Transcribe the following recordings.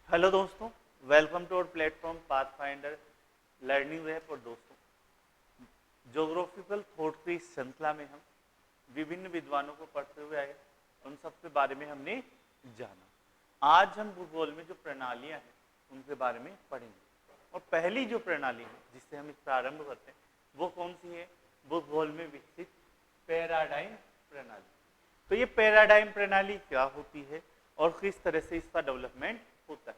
Hello दोस्तों, welcome to our platform pathfinder learning web. और दोस्तों, ज्योग्राफिकल थॉट की इस श्रृंखला में हम विभिन्न विद्वानों को पढ़ते हुए आए, उन सब के बारे में हमने जाना। आज हम भूगोल में जो प्रणालियां हैं उनके बारे में पढ़ेंगे। और पहली जो प्रणाली है जिससे हम इस प्रारंभ करते हैं वो कौन सी है? भूगोल में विकसित पैराडाइम प्रणाली। तो ये पैराडाइम प्रणाली क्या होती है और किस तरह से इसका डेवलपमेंट होता है?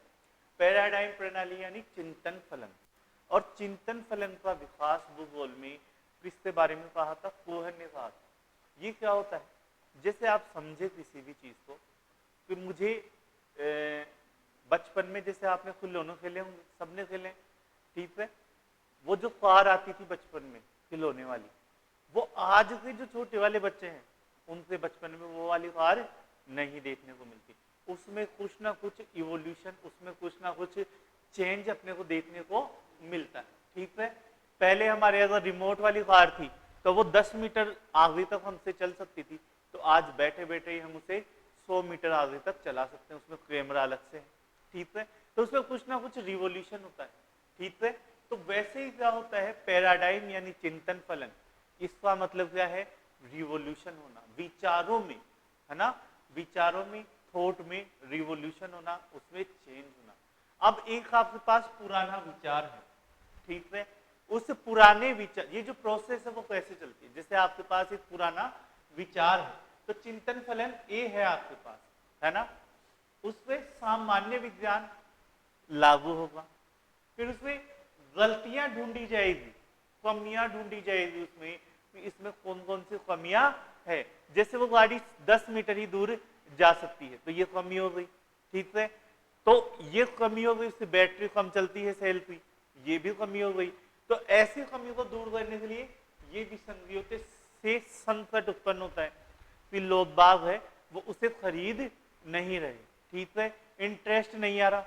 पैराडाइम प्रणाली यानी चिंतन फलन। और चिंतन फलन का विकास भूगोल में किसके बारे में कहा था? कोहन ने कहा था। ये क्या होता है? जैसे आप समझे किसी भी चीज को कि मुझे बचपन में जैसे आपने खिलौने खेले होंगे, सबने खेले, ठीक है। वो जो कार आती थी बचपन में खिलौने वाली, वो आज के जो छोटे वाले बच्चे हैं उनसे बचपन में वो वाली कार नहीं देखने को मिलती। उसमें कुछ ना कुछ इवोल्यूशन, उसमें कुछ ना कुछ चेंज अपने को देखने को मिलता है, ठीक है। पहले हमारे अगर रिमोट वाली कार थी तो वो 10 मीटर आगे तक हमसे चल सकती थी, तो आज बैठे बैठे ही हम उसे 100 मीटर आगे तक चला सकते हैं। उसमें कैमरा अलग से है, ठीक है। तो उसमें कुछ ना कुछ रिवोल्यूशन होता है, ठीक है। तो वैसे ही क्या होता है पैराडाइम यानी चिंतन फलन, इसका मतलब क्या है? रिवोल्यूशन होना विचारों में, है ना। विचारों में, थॉट में रिवोल्यूशन होना, उसमें चेंज होना। अब एक आपके पास पुराना विचार है, ठीक है। उस पुराने विचार, ये जो प्रोसेस है वो कैसे चलती है? जैसे आपके पास एक पुराना विचार है तो चिंतन फलन ए है आपके पास, है ना। उसमें सामान्य विज्ञान लागू होगा, फिर उसमें गलतियां ढूंढी जाएगी, कमियां ढूंढी जाएगी उसमें, इसमें कौन कौन सी कमियां है। जैसे वो गाड़ी 10 मीटर ही दूर जा सकती है तो ये कमी हो गई, ठीक है। तो ये कमी हो गई, उसकी बैटरी कम चलती है सेल की, ये भी कमी हो गई। तो ऐसी कमी को दूर करने के लिए ये विसंगतियों से संकट उत्पन्न होता है कि लोग बाग है वो उसे खरीद नहीं रहे, ठीक है। इंटरेस्ट नहीं आ रहा,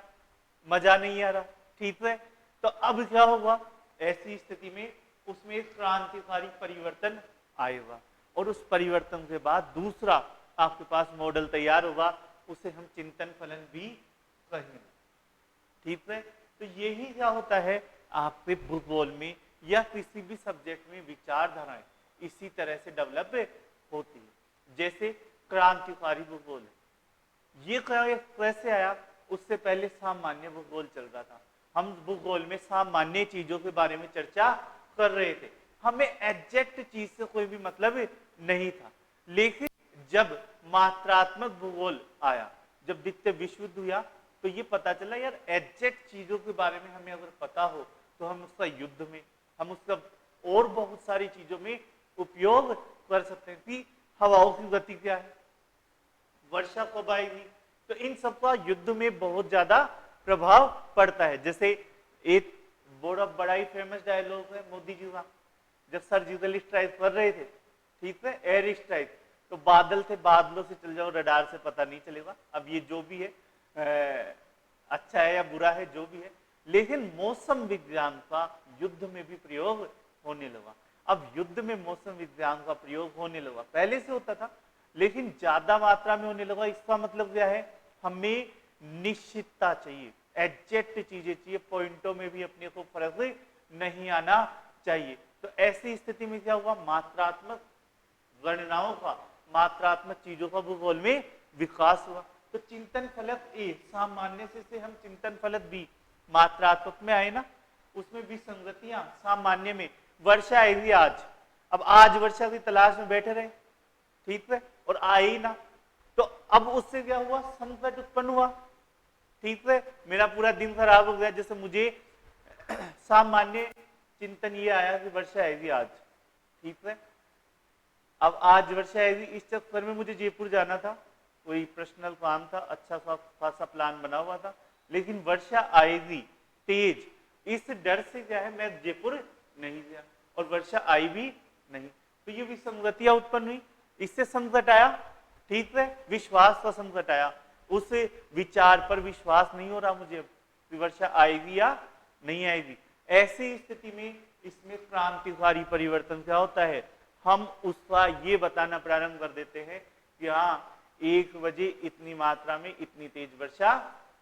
मजा नहीं आ रहा, ठीक है। तो अब क्या होगा? ऐसी स्थिति में उसमें एक क्रांतिकारी परिवर्तन आएगा और उस परिवर्तन के बाद दूसरा आपके पास मॉडल तैयार होगा, उसे हम चिंतन फलन भी कहेंगे, ठीक है। तो यही क्या होता है आपके भूगोल में या किसी भी सब्जेक्ट में विचारधाराएं इसी तरह से डेवलप होती है। जैसे क्रांतिकारी भूगोल, ये कैसे आया? उससे पहले सामान्य भूगोल चल रहा था। हम भूगोल में सामान्य चीजों के बारे में चर्चा कर रहे थे, हमें एग्जैक्ट चीज से कोई भी मतलब नहीं था। लेकिन जब मात्रात्मक भूगोल आया, जब द्वितीय विश्व युद्ध हुआ, तो ये पता चला यार एग्जैक्ट चीजों के बारे में हमें अगर पता हो तो हम उसका युद्ध में, हम उसका और बहुत सारी चीजों में उपयोग कर सकते हैं कि हवाओं की गति क्या है, वर्षा कब आएगी। तो इन सबका युद्ध में बहुत ज्यादा प्रभाव पड़ता है। जैसे एक बड़ा ही फेमस डायलॉग है मोदी जी का, जब सर्जिकल स्ट्राइक कर रहे थे, ठीक है, एयर स्ट्राइक, तो बादल थे, बादलों से चल जाओ, रडार से पता नहीं चलेगा। अब ये जो भी है अच्छा है या बुरा है, जो भी है, लेकिन मौसम विज्ञान का युद्ध में भी प्रयोग होने लगा। अब युद्ध में मौसम विज्ञान का प्रयोग होने लगा, पहले से होता था लेकिन ज्यादा मात्रा में होने लगा। इसका मतलब क्या है? हमें निश्चितता चाहिए, एग्जैक्ट चीजें चाहिए, पॉइंटों में भी अपने को फर्क नहीं आना चाहिए। तो ऐसी स्थिति में क्या हुआ? मात्रात्मक गणनाओं का, मात्रात्मक चीजों का भूगोल में विकास हुआ। तो चिंतन फलक ए सामान्य से हम चिंतन फलक बी मात्रात्मक में आए ना, उसमें विसंगतियां सामान्य में, वर्षा आएगी आज, अब आज वर्षा की तलाश में बैठे रहे, ठीक है, और आई ना, तो अब उससे क्या हुआ? संकट उत्पन्न हुआ, ठीक है, मेरा पूरा दिन खराब हो गया। जैसे मुझे सामान्य चिंतन ये आया कि वर्षा आएगी आज, ठीक है, अब आज वर्षा आएगी, इस चक्कर में मुझे जयपुर जाना था, कोई पर्सनल काम था, अच्छा खासा प्लान बना हुआ था, लेकिन वर्षा आएगी तेज, इस डर से क्या है मैं जयपुर नहीं गया और वर्षा आई भी नहीं। तो ये विसंगतियां उत्पन्न हुई, इससे संकट आया, ठीक है, विश्वास का संकट आया, उस विचार पर विश्वास नहीं हो रहा मुझे कि वर्षा आएगी या नहीं आएगी। ऐसी स्थिति में इसमें क्रांतिकारी परिवर्तन क्या होता है? हम उसका ये बताना प्रारंभ कर देते हैं कि हाँ 1 बजे इतनी मात्रा में इतनी तेज वर्षा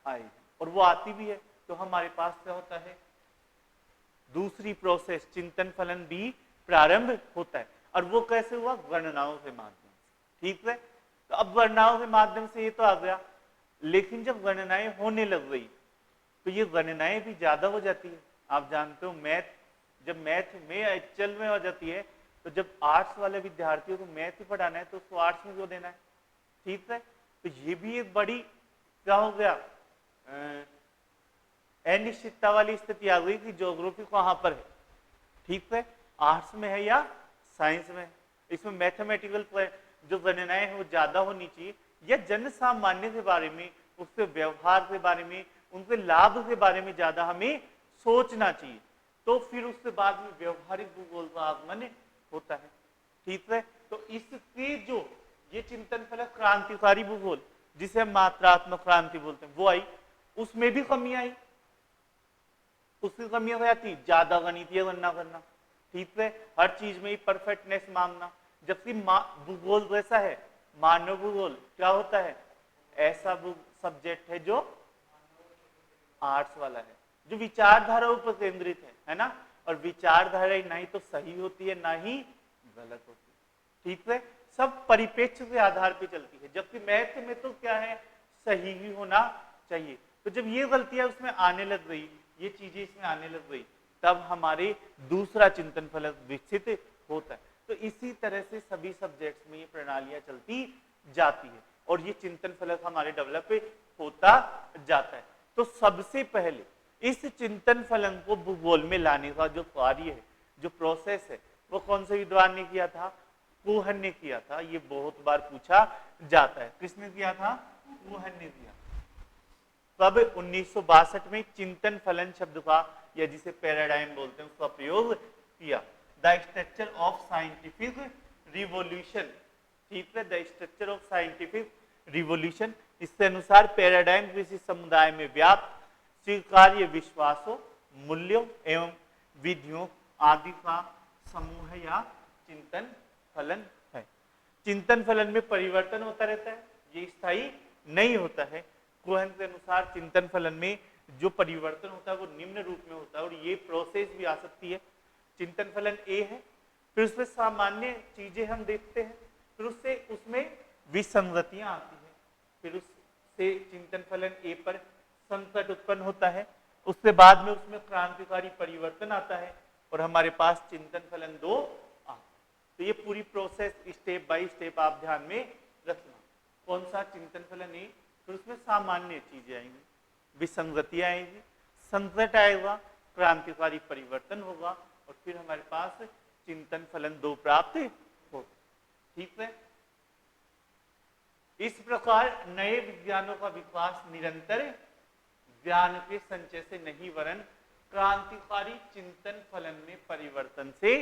आएगी। और वो आती भी है, तो हमारे पास क्या होता है, दूसरी प्रोसेस चिंतन फलन भी प्रारंभ होता है। और वो कैसे हुआ, गणनाओं के माध्यम से। ठीक है, तो अब गणनाओं के माध्यम से ये तो आ गया, लेकिन जब गणनाएं होने लग गई तो ये गणनाएं भी ज्यादा हो जाती है। आप जानते हो मैथ, जब मैथ में एक्चुअल में हो जाती है, तो जब आर्ट्स वाले विद्यार्थियों को मैथ ही पढ़ाना है तो उसको आर्ट्स में क्यों देना है। ठीक है, तो ये भी एक बड़ी क्या हो गया, अनिश्चितता वाली स्थिति आ गई कि ज्योग्राफी कहां पर है। ठीक है, आर्ट्स में है या साइंस में है। इसमें मैथमेटिकल जो गणनाएं हैं वो ज्यादा होनी चाहिए, या जन सामान्य के बारे में, उसके व्यवहार के बारे में, उनके लाभ के बारे में ज्यादा हमें सोचना चाहिए, तो फिर उसके बाद में व्यवहारिक भूगोल का आगमन होता है। ठीक है, तो इसके जो ये चिंतन फलक क्रांतिकारी भूगोल, जिसे हम मात्रात्मक क्रांति बोलते हैं, वो आई, उसमें भी कमी आई। उसकी कमियां क्या थी, ज्यादा गणितीय गणना करना। ठीक है, हर चीज में ही परफेक्टनेस मांगना, जबकि भूगोल वैसा है, मानव भूगोल क्या होता है, ऐसा सब्जेक्ट है जो आर्ट्स वाला है, जो विचारधाराओं पर केंद्रित है ना, और विचारधारा ना ही तो सही होती है ना ही गलत होती है। ठीक है, सब परिप्रेक्ष्य के आधार पर चलती है, जबकि मैथ में तो क्या है, सही ही होना चाहिए। तो जब ये गलतियां उसमें आने लग गई, ये चीजें इसमें आने लग गई, तब हमारे दूसरा चिंतन फलक विकसित होता है। तो इसी तरह से सभी सब्जेक्ट्स में ये प्रणालियां चलती जाती है और ये चिंतन फलक हमारे डेवलप होता जाता है। तो सबसे पहले इस चिंतन फलन को भूगोल में लाने का जो कार्य है, जो प्रोसेस है, वो कौन से विद्वान ने किया था, कुहन ने किया था। ये बहुत बार पूछा जाता है, किसने किया था, कुहन ने किया। तब 1962 में चिंतन फलन शब्द का, या जिसे पैराडाइम बोलते हैं, उसका प्रयोग किया। The structure of scientific revolution. ठीक है, the structure of scientific revolution, इसके अनुसार पैराडाइम किसी समुदाय में व्याप्त स्वीकार्य विश्वासों, मूल्यों एवं विधियों आदि का समूह या चिंतन फलन है। चिंतन फलन में परिवर्तन होता रहता है, ये स्थायी नहीं होता है। कोहेन के अनुसार चिंतन फलन में जो परिवर्तन होता है वो निम्न रूप में होता है, और ये प्रोसेस भी आ सकती है। चिंतन फलन ए है, फिर उसमें सामान्य चीजें हम देखते हैं, फिर उससे उसमें विसंगतियां आती है, फिर उससे चिंतन फलन ए पर संकट उत्पन्न होता है, उसके बाद में उसमें क्रांतिकारी परिवर्तन आता है और हमारे पास चिंतन फलन 2 आता है। तो ये पूरी प्रोसेस स्टेप बाय स्टेप आप ध्यान में रखना। कौन सा, चिंतन फलन ए, फिर उसमें सामान्य चीजें आएंगी, विसंगतियां आएंगी, संकट आएगा, क्रांतिकारी परिवर्तन होगा, और फिर हमारे पास चिंतन फलन 2 प्राप्त होगा। ठीक है, इस प्रकार नए विज्ञानों का विकास निरंतर ज्ञान के संचय से नहीं वरन क्रांतिकारी चिंतन फलन में परिवर्तन से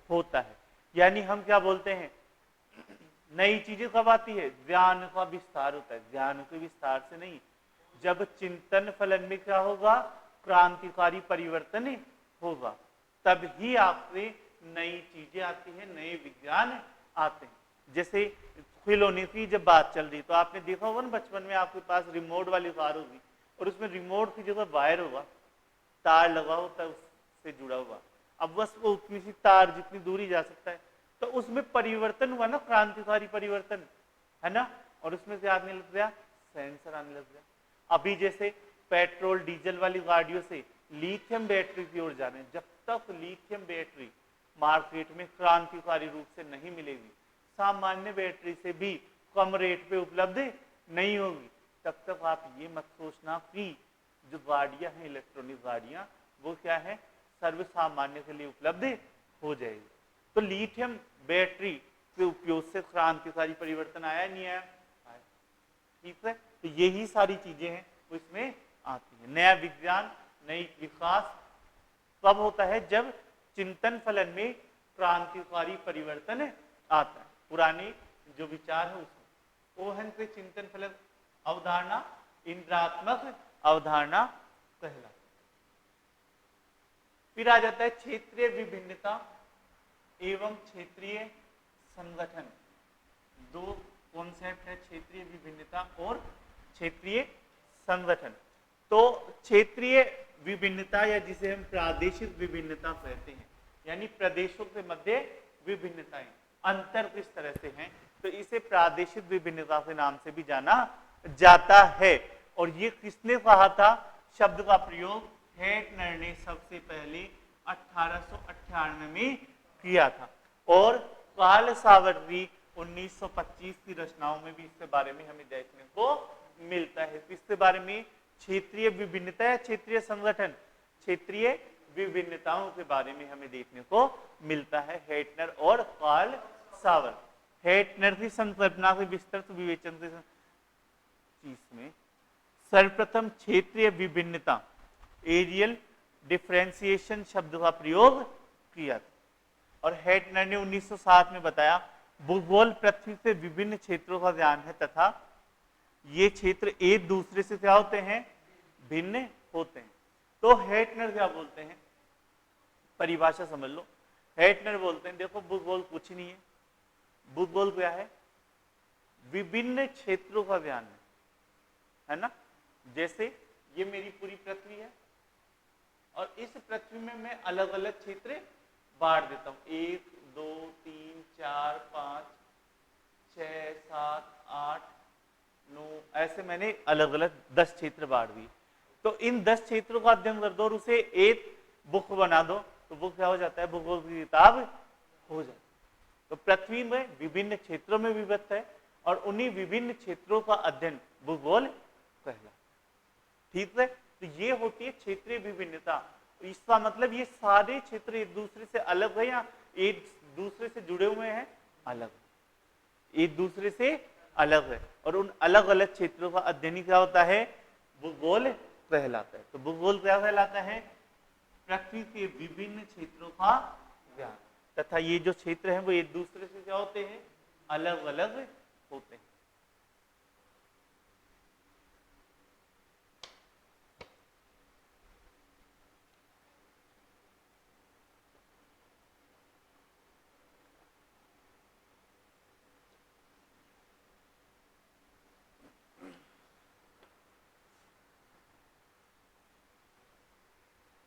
होता है। यानी हम क्या बोलते हैं, नई चीजें कब आती है, ज्ञान का विस्तार होता है, ज्ञान के विस्तार से नहीं। जब चिंतन फलन में क्या होगा, क्रांतिकारी परिवर्तन होगा, तब ही आपसे नई चीजें आती हैं, नए विज्ञान आते हैं। जैसे खिलौने की जब बात चल रही, तो आपने देखा होगा ना, बचपन में आपके पास रिमोट वाली कार होगी और उसमें रिमोट की जगह वायर होगा, तार लगा होता है उससे जुड़ा हुआ। अब बस वो उतनी सी तार जितनी दूरी जा सकता है, तो उसमें परिवर्तन हुआ ना, क्रांतिकारी परिवर्तन है ना, और उसमें क्या आने लग गया, सेंसर आने लग गया। अभी जैसे पेट्रोल डीजल वाली गाड़ियों से लिथियम बैटरी की ओर जाने, जब तक लिथियम बैटरी मार्केट में क्रांतिकारी रूप से नहीं मिलेगी, सामान्य बैटरी से भी कम रेट पे उपलब्ध नहीं होगी, तब तक आप ये मत सोचना कि जो गाड़ियां हैं, इलेक्ट्रॉनिक गाड़ियां, वो क्या है, सर्व सामान्य के लिए उपलब्ध हो जाएगी। तो लिथियम बैटरी के उपयोग से क्रांतिकारी परिवर्तन आया नहीं आया, आया। ठीक है, तो यही सारी चीजें हैं वो इसमें आती है। नया विज्ञान, नई विकास कब होता है, जब चिंतन फलन में क्रांतिकारी परिवर्तन आता है। पुराने जो विचार है उसमें ओहन के चिंतन फलन अवधारणा इंद्रात्मक अवधारणा कहलाती। फिर आ जाता है क्षेत्रीय विभिन्नता एवं क्षेत्रीय संगठन। 2 कॉन्सेप्ट है, क्षेत्रीय विभिन्नता और क्षेत्रीय संगठन। तो क्षेत्रीय विभिन्नता या जिसे हम प्रादेशिक विभिन्नता कहते हैं, यानी प्रदेशों के मध्य विभिन्नताएं, अंतर किस तरह से हैं, तो इसे प्रादेशिक विभिन्नता के नाम से भी जाना जाता है। और ये किसने कहा था? शब्द का प्रयोग हेटनर ने सबसे पहले 1898 में किया था, और कार्ल सावर्डी 1925 की रचनाओं में भी इसके बारे में हमें देखने को मिलता है। किसके बारे में? क्षेत्रीय विभिन्नता या क्षेत्रीय संगठन, क्षेत्रीय विभिन्नताओं के बारे में हमें देखने को मिलता है हेटनर और कार्ल सावर। हेटनर की संकल्पना के विस्तृत विवेचन के चीज में सर्वप्रथम क्षेत्रीय विभिन्नता एरियल डिफरेंशिएशन शब्द का प्रयोग किया था, और हेटनर ने 1907 में बताया भूगोल पृथ्वी से विभिन्न क्षेत्रों का ज्ञान है तथा ये क्षेत्र एक दूसरे से क्या होते हैं? भिन्न होते हैं। तो हेटनर क्या बोलते हैं? परिभाषा समझ लो। हेटनर बोलते हैं देखो भूगोल कुछ नहीं है, भूगोल क्या है? विभिन्न क्षेत्रों का ज्ञान है ना। जैसे ये मेरी पूरी पृथ्वी है और इस पृथ्वी में मैं अलग अलग क्षेत्र बांट देता हूं, 1 2 3 4 5 6 7 8 9, ऐसे मैंने अलग अलग 10 क्षेत्र बांट दिए। तो इन 10 क्षेत्रों का अध्ययन कर दो और उसे एक बुक बना दो, तो वो क्या हो जाता है? भूगोल की किताब हो जाती है। तो पृथ्वी में विभिन्न क्षेत्रों में विभक्त है और उन्हीं विभिन्न क्षेत्रों का अध्ययन भूगोल कहलाता है। ठीक है, तो ये होती है क्षेत्रीय विभिन्नता। इसका मतलब ये सारे क्षेत्र एक दूसरे से अलग है या एक दूसरे से जुड़े हुए हैं? अलग, एक दूसरे से अलग है, और उन अलग अलग क्षेत्रों का अध्ययन क्या होता है? भूगोल कहलाता है। तो भूगोल क्या कहलाता है? पृथ्वी के विभिन्न क्षेत्रों का ज्ञान, तथा ये जो क्षेत्र है वो एक दूसरे से क्या होते हैं? अलग अलग होते हैं।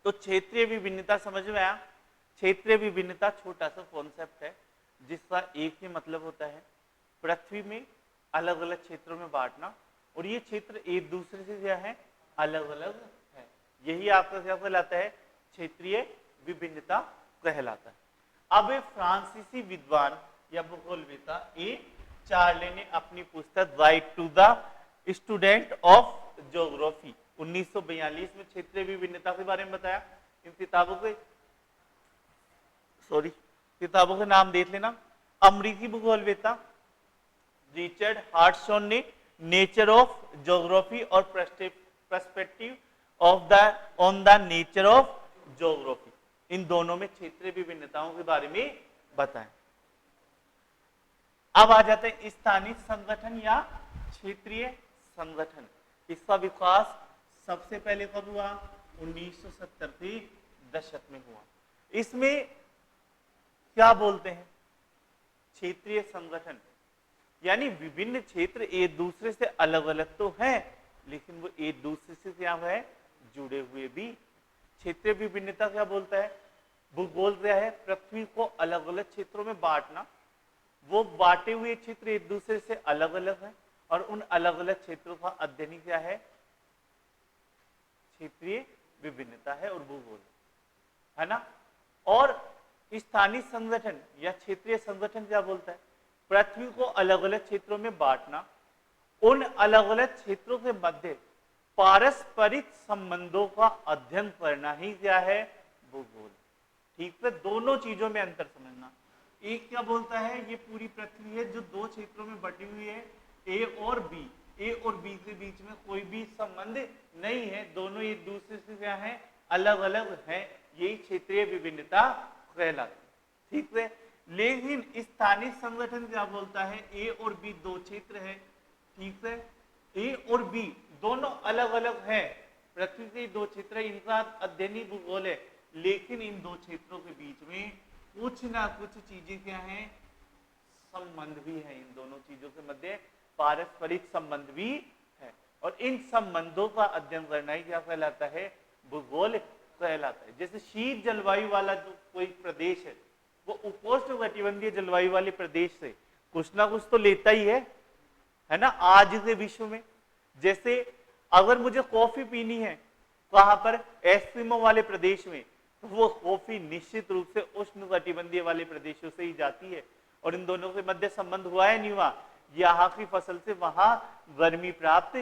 तो क्षेत्रीय विभिन्नता समझ में आया? क्षेत्रीय विभिन्नता छोटा सा कॉन्सेप्ट है जिसका एक ही मतलब होता है पृथ्वी में अलग अलग क्षेत्रों में बांटना, और ये क्षेत्र एक दूसरे से क्या है? अलग अलग है। यही आपका क्या कहलाता है? क्षेत्रीय विभिन्नता कहलाता है। अब फ्रांसीसी विद्वान या भूगोलवेत्ता ए चार्ले ने अपनी पुस्तक guide to the student of geography 1942 में क्षेत्रीय विभिन्नता के बारे में बताया। इन किताबों के नाम देख लेना। अमेरिकी भूगोलवेत्ता रिचर्ड हार्टसॉन ने नेचर ऑफ ज्योग्राफी और perspective of the on the nature of geography, इन दोनों में क्षेत्रीय विभिन्नताओं के बारे में बताएं। अब आ जाते हैं स्थानीय संगठन या क्षेत्रीय संगठन। इसका विकास सबसे पहले कब हुआ? 1970 के दशक में हुआ। इसमें क्या बोलते हैं? क्षेत्रीय संगठन यानी विभिन्न क्षेत्र एक दूसरे से अलग अलग तो हैं, लेकिन वो एक दूसरे से क्या है? जुड़े हुए भी। क्षेत्रीय विभिन्नता क्या बोलता है? भूगोल क्या है? पृथ्वी को अलग अलग क्षेत्रों में बांटना। वो बांटे हुए क्षेत्र एक दूसरे से अलग अलग है और उन अलग अलग क्षेत्रों का अध्ययन क्या है? क्षेत्रीय विभिन्नता है और भूगोल है ना। और स्थानीय संगठन या क्षेत्रीय संगठन क्या बोलता है? पृथ्वी को अलग अलग क्षेत्रों में बांटना, उन अलग अलग क्षेत्रों के मध्य पारस्परिक संबंधों का अध्ययन करना ही क्या है? भूगोल। ठीक है, दोनों चीजों में अंतर समझना। एक क्या बोलता है? ये पूरी पृथ्वी है जो दो क्षेत्रों में बटी हुई है, ए और बी। ए और बी के बीच में कोई भी संबंध नहीं है, दोनों एक दूसरे से क्या है? अलग अलग है। यही क्षेत्रीय विभिन्नता कहलाती है। ठीक है, लेकिन स्थानीय संगठन क्या बोलता है? ए और बी दो क्षेत्र है। ठीक है, ए और बी दोनों अलग अलग है, पृथ्वी के दो क्षेत्र है, इनका अध्ययनी भूगोल है, लेकिन इन दो क्षेत्रों के बीच में कुछ ना कुछ चीजें क्या है? संबंध भी है। इन दोनों चीजों के मध्य पारस्परिक संबंध भी है। और इन संबंधों का अध्ययन करना ही क्या कहलाता है, भूगोल कहलाता है। जैसे शीत जलवायु वाला जो कोई प्रदेश है वो उपोष्ण कटिबंधीय जलवायु वाले प्रदेश से कुछ ना कुछ तो लेता ही है ना आज के विश्व में। जैसे अगर मुझे कॉफी पीनी है वहां पर एस्किमो वाले प्रदेश में, तो वो कॉफी निश्चित रूप से उष्ण कटिबंधीय वाले प्रदेशों से ही जाती है। और इन दोनों के मध्य संबंध हुआ है नहीं हुआ, यहाँ की फसल से वहां गर्मी प्राप्त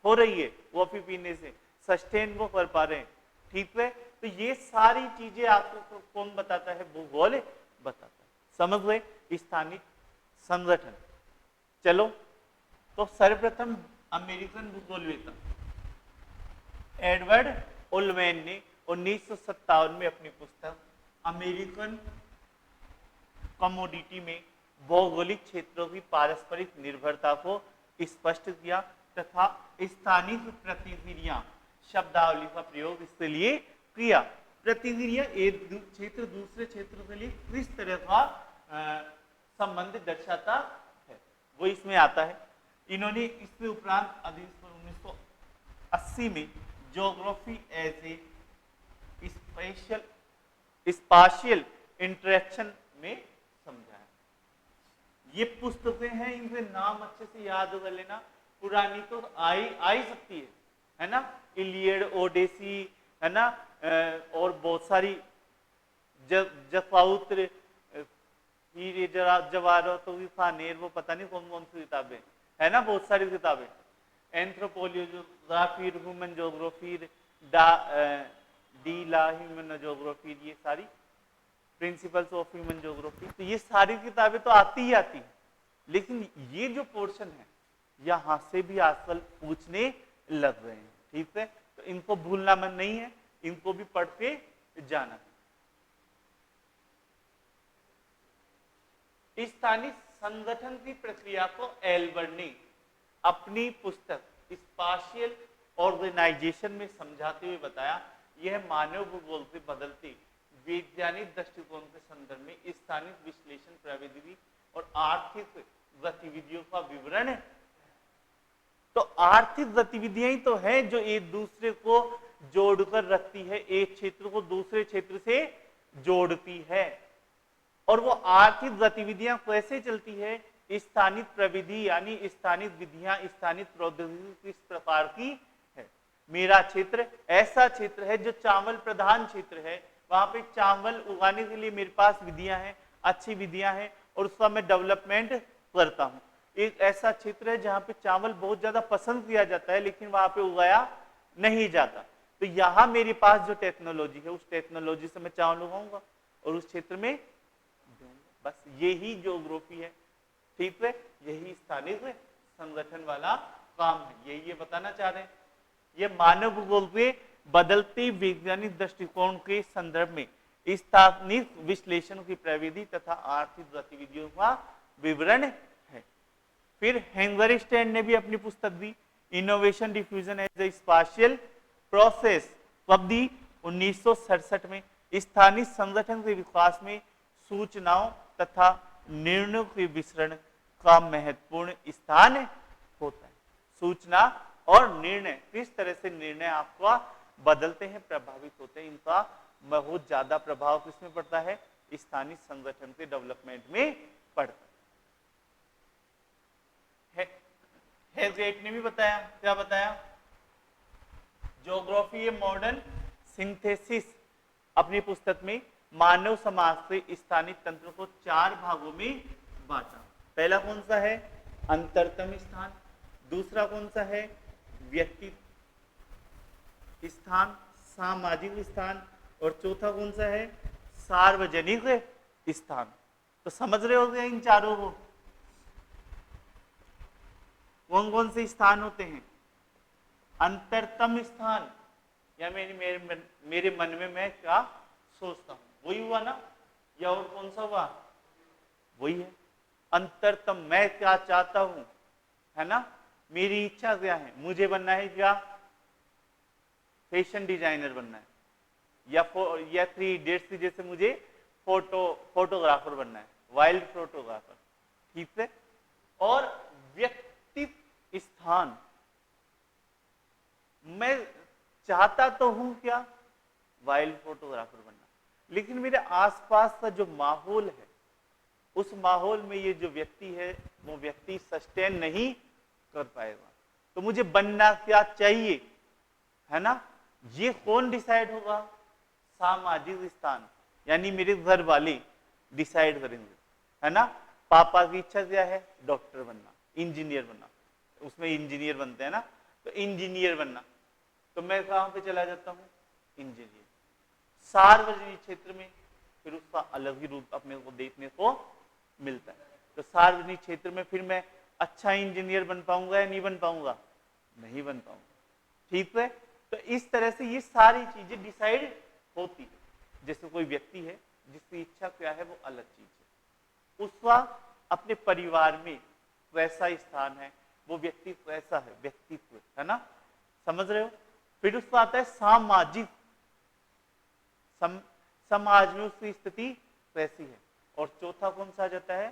हो रही है कॉफी पीने से, सस्टेन वो कर पा रहे हैं। ठीक है, तो ये सारी चीजें आपको कौन बताता है, भूगोल बताता है। समझ गए स्थानिक संगठन। चलो तो सर्वप्रथम अमेरिकन भूगोलवेत्ता एडवर्ड उलमैन ने 1957 में अपनी पुस्तक अमेरिकन कमोडिटी में भौगोलिक क्षेत्रों की पारस्परिक निर्भरता को स्पष्ट किया तथा स्थानिक प्रतिक्रिया शब्दावली का प्रयोग इसके लिए किया। प्रतिक्रिया एक क्षेत्र दूसरे क्षेत्र के लिए किस तरह का संबंध दर्शाता है वो इसमें आता है। इन्होंने इसके उपरांत अधिनियम 1980 में geography as a spatial interaction में समझाया। ये पुस्तकें हैं, इनके नाम अच्छे से याद कर लेना, पुरानी तो आई सकती है ना, इलियड, ओडेसी, है ना, और बहुत सारी जफाउत्र, जवाहर, वो पता नहीं कौन कौन सी किताबें है ना, बहुत सारी किताबें, एंथ्रोपोलॉजी, ह्यूमन ज्योग्राफी, डी ला ह्यूमन ज्योग्राफी, ये सारी प्रिंसिपल्स ऑफ ह्यूमन ज्योग्राफी, तो ये सारी किताबें तो आती ही आती है। लेकिन ये जो पोर्शन है यहां से भी आजकल पूछने लग रहे हैं। ठीक है, तो इनको भूलना मन नहीं है, इनको भी पढ़ के जाना। स्थानिक संगठन की प्रक्रिया को एल्बर्ट ने अपनी पुस्तक स्पाशियल ऑर्गेनाइजेशन में समझाते हुए बताया, यह मानव भूगोल से बदलते वैज्ञानिक दृष्टिकोण के संदर्भ में स्थानिक विश्लेषण प्रविधि और आर्थिक गतिविधियों का विवरण है। तो आर्थिक गतिविधियां ही तो है जो एक दूसरे को जोड़कर रखती है, एक क्षेत्र को दूसरे क्षेत्र से जोड़ती है। और वो आर्थिक गतिविधियां कैसे चलती है, स्थानिक प्रविधि यानी स्थानिक विधियां, स्थानिक प्रौद्योगिकी किस प्रकार की है। मेरा क्षेत्र ऐसा क्षेत्र है जो चावल प्रधान क्षेत्र है, वहां पे चावल उगाने के लिए मेरे पास विधियां हैं, अच्छी विधियां हैं, और उसका मैं डेवलपमेंट करता हूं। एक ऐसा क्षेत्र है जहां पे चावल बहुत ज्यादा पसंद किया जाता है लेकिन वहां पे उगाया नहीं जाता, तो यहां मेरे पास जो टेक्नोलॉजी है उस टेक्नोलॉजी से मैं चावल उगाऊंगा और उस क्षेत्र में दूंगा। बस यही ज्योग्राफी है। ठीक है, यही स्थानिक संगठन वाला काम है, यही ये बताना चाह रहे हैं। ये मानव भूगोल के बदलते वैज्ञानिक दृष्टिकोण के संदर्भ में स्थानिक विश्लेषण की प्रविधि तथा आर्थिक गतिविधियों का विवरण है। फिर हेंगरस्टैंड ने भी अपनी पुस्तक दी innovation diffusion as a spatial process, कब दी, 1967 में। स्थानीय संगठन के विकास में सूचनाओं तथा निर्णयों के विसरण का महत्वपूर्ण स्थान होता है। सूचना और निर्णय, किस तरह से निर्णय आपका बदलते हैं, प्रभावित होते हैं, इनका बहुत ज्यादा प्रभाव किसमें पड़ता है, स्थानीय संगठन के डेवलपमेंट में पड़ता है। हेगेट ने भी बताया, क्या बताया, ज्योग्राफी ए मॉडर्न सिंथेसिस, अपनी पुस्तक में मानव समाज से स्थानिक तंत्र को 4 भागों में बांटा। पहला कौन सा है, अंतरतम स्थान, दूसरा कौन सा है, व्यक्ति स्थान, सामाजिक स्थान, और चौथा कौन सा है, सार्वजनिक स्थान। तो समझ रहे हो इन चारों को, कौन कौन से स्थान होते हैं। अंतरतम स्थान या मेरे मन में मैं क्या सोचता हूं वही हुआ ना, या और कौन सा हुआ, वही है अंतरतम, मैं क्या चाहता हूं, है ना, मेरी इच्छा क्या है, मुझे बनना है क्या, फैशन डिजाइनर बनना है, या 3 इडियट्स जैसे मुझे फोटोग्राफर बनना है, वाइल्ड फोटोग्राफर। ठीक है, और व्यक्ति स्थान, मैं चाहता तो हूं क्या, वाइल्ड फोटोग्राफर बनना, लेकिन मेरे आसपास का जो माहौल है, उस माहौल में ये जो व्यक्ति है वो व्यक्ति सस्टेन नहीं कर पाएगा। तो मुझे बनना क्या चाहिए, है ना, ये कौन डिसाइड होगा, सामाजिक स्थान, यानी मेरे घर वाले डिसाइड करेंगे, है ना। पापा की इच्छा क्या है, डॉक्टर बनना, इंजीनियर बनना, उसमें इंजीनियर बनते हैं ना, तो इंजीनियर बनना, तो मैं कहां पे चला जाता हूं, इंजीनियर। सार्वजनिक क्षेत्र में फिर उसका अलग ही रूप अपने को देखने को मिलता है। तो सार्वजनिक क्षेत्र में फिर मैं अच्छा इंजीनियर बन पाऊंगा या नहीं बन पाऊंगा, नहीं बन पाऊंगा, ठीक है। तो इस तरह से ये सारी चीजें डिसाइड होती है। जैसे कोई व्यक्ति है जिसकी इच्छा क्या है वो अलग चीज है, उसका अपने परिवार में वैसा स्थान है, वो व्यक्ति वैसा है, व्यक्तित्व है ना, समझ रहे हो। फिर उसका आता है सामाजिक, समाज में उसकी स्थिति वैसी है। और चौथा कौन सा आ जाता है,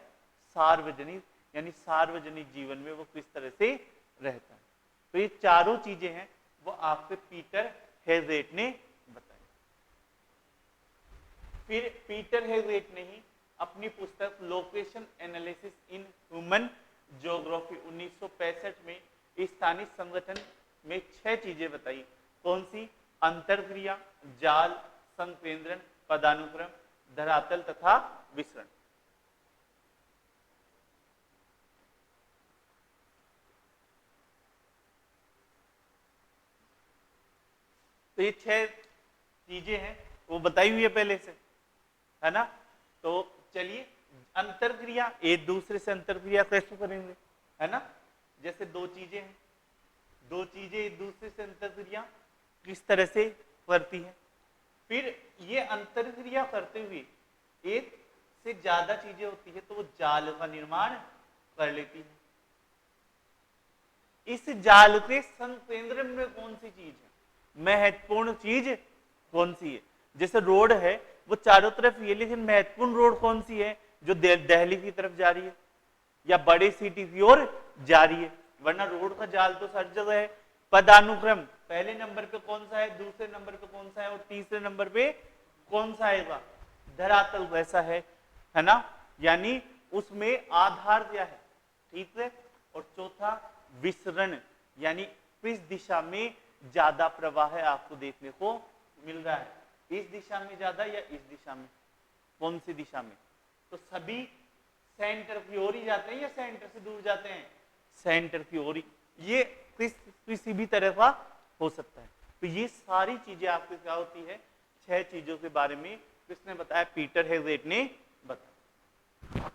सार्वजनिक, यानी सार्वजनिक जीवन में वो किस तरह से रहता है। तो ये चारों चीजें हैं वो आपसे पीटर हेजेट ने बताई। फिर पीटर हेजेट ने ही अपनी पुस्तक location analysis in human geography 1965 में स्थानीय संगठन में 6 चीजें बताई। कौन सी, अंतरक्रिया, जाल, संकेंद्रण, पदानुक्रम, धरातल तथा विसरण। तो ये 6 चीजें हैं वो बताई हुई है पहले से, है ना। तो चलिए, अंतरक्रिया, एक दूसरे से अंतरक्रिया कैसे करेंगे, है ना। जैसे दो चीजें हैं, दो चीजें एक दूसरे से अंतरक्रिया किस तरह से करती हैं। फिर ये अंतरक्रिया करते हुए एक से ज्यादा चीजें होती है तो वो जाल का निर्माण कर लेती है। इस जाल के संकेंद्र में कौन सी चीज है, महत्वपूर्ण चीज कौन सी है। जैसे रोड है वो चारों तरफ ये, लेकिन महत्वपूर्ण रोड कौन सी है, जो दिल्ली की तरफ जा रही है या बड़े सिटी की ओर जा रही है, वरना रोड का जाल तो हर जगह है। पदानुक्रम, पहले नंबर पे कौन सा है, दूसरे नंबर पे कौन सा है और तीसरे नंबर पे कौन सा आएगा, धरातल वैसा है ना, यानी उसमें आधार क्या है, ठीक है। और चौथा विसरण, यानी किस दिशा में ज्यादा प्रवाह है आपको देखने को मिल रहा है, इस दिशा में ज्यादा या इस दिशा में, कौन सी दिशा में। तो सभी सेंटर की ओर ही जाते हैं या सेंटर से दूर जाते हैं, सेंटर की ओर ही। ये किसी भी तरह का हो सकता है। तो ये सारी चीजें आपको क्या होती है, 6 चीजों के बारे में किसने बताया, पीटर हेजेट ने बताया।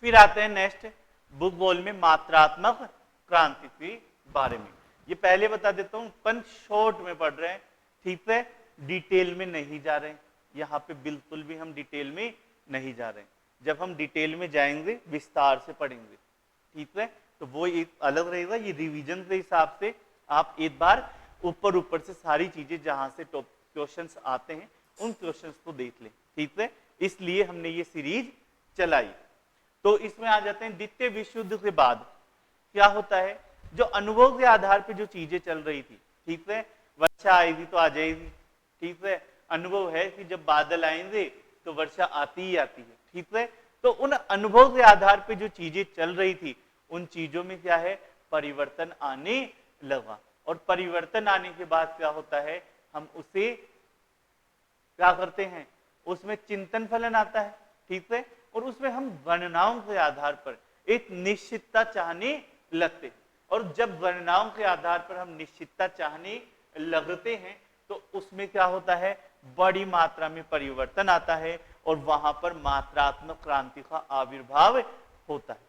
फिर आते हैं नेक्स्ट, भूगोल में मात्रात्मक क्रांति के बारे में। ये पहले बता देता हूं, अपन शॉर्ट में पढ़ रहे हैं, ठीक है, डिटेल में नहीं जा रहे हैं, यहाँ पे बिल्कुल भी हम डिटेल में नहीं जा रहे हैं। जब हम डिटेल में जाएंगे विस्तार से पढ़ेंगे, ठीक है, तो वो एक अलग रहेगा। ये रिवीजन के हिसाब से आप एक बार ऊपर से सारी चीजें जहां से टॉप क्वेश्चंस आते हैं उन क्वेश्चंस को देख लें, ठीक है, इसलिए हमने ये सीरीज चलाई। तो इसमें आ जाते हैं, द्वितीय विश्व युद्ध के बाद क्या होता है, जो अनुभव के आधार पर जो चीजें चल रही थी, ठीक है, वर्षा आएगी तो आ जाएगी, ठीक है, अनुभव है कि जब बादल आएंगे तो वर्षा आती ही आती है, ठीक है। तो उन अनुभव के आधार पे जो चीजें चल रही थी उन चीजों में क्या है, परिवर्तन आने लगा। और परिवर्तन आने के बाद क्या होता है, हम उसे क्या करते हैं, उसमें चिंतन फलन आता है, ठीक है, और उसमें हम गणनाओं के आधार पर एक निश्चितता चाहने लगते हैं। और जब गणनाओं के आधार पर हम निश्चितता चाहने लगते हैं तो उसमें क्या होता है, बड़ी मात्रा में परिवर्तन आता है और वहां पर मात्रात्मक क्रांति का आविर्भाव होता है।